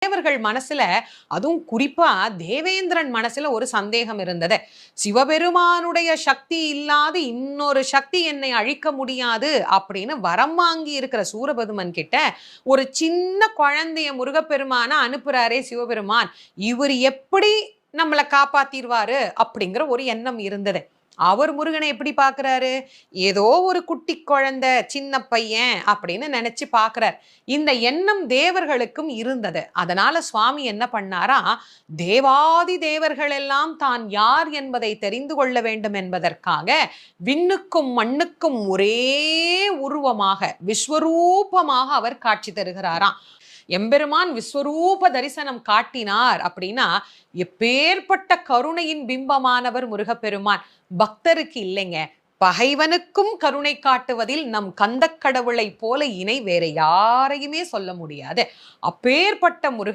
தேவர்கள் மனசுல, அதுவும் குறிப்பா தேவேந்திரன் மனசுல ஒரு சந்தேகம் இருந்தது. சிவபெருமானுடைய சக்தி இல்லாது இன்னொரு சக்தி என்னை அழிக்க முடியாது அப்படின்னு வரம் வாங்கி இருக்கிற சூரபதுமன் கிட்ட ஒரு சின்ன குழந்தைய முருகப்பெருமான அனுப்புறாரே சிவபெருமான், இவர் எப்படி நம்மளை காப்பாத்திடுவாரு அப்படிங்கிற ஒரு எண்ணம் இருந்தது. அவர் முருகனை எப்படி பார்க்கிறாரு? ஏதோ ஒரு குட்டி குழந்தை, சின்ன பையன் அப்படின்னு நினைச்சு பார்க்கிறார். இந்த எண்ணம் தேவர்களுக்கும் இருந்தது. அதனால சுவாமி என்ன பண்ணாரா, தேவாதி தேவர்கள் எல்லாம் தான் யார் என்பதை தெரிந்து கொள்ள வேண்டும் என்பதற்காக விண்ணுக்கும் மண்ணுக்கும் ஒரே உருவமாக விஸ்வரூபமாக அவர் காட்சி தருகிறாராம். எம்பெருமான் விஸ்வரூப தரிசனம் காட்டினார் அப்படின்னா எப்பேற்பட்ட கருணையின் பிம்பமானவர் முருகப்பெருமான். பக்தருக்கு இல்லைங்க, பகைவனுக்கும் கருணை காட்டுவதில் நம் கந்த கடவுளை போல இணை வேற யாரையுமே சொல்ல முடியாது. அப்பேற்பட்ட முருக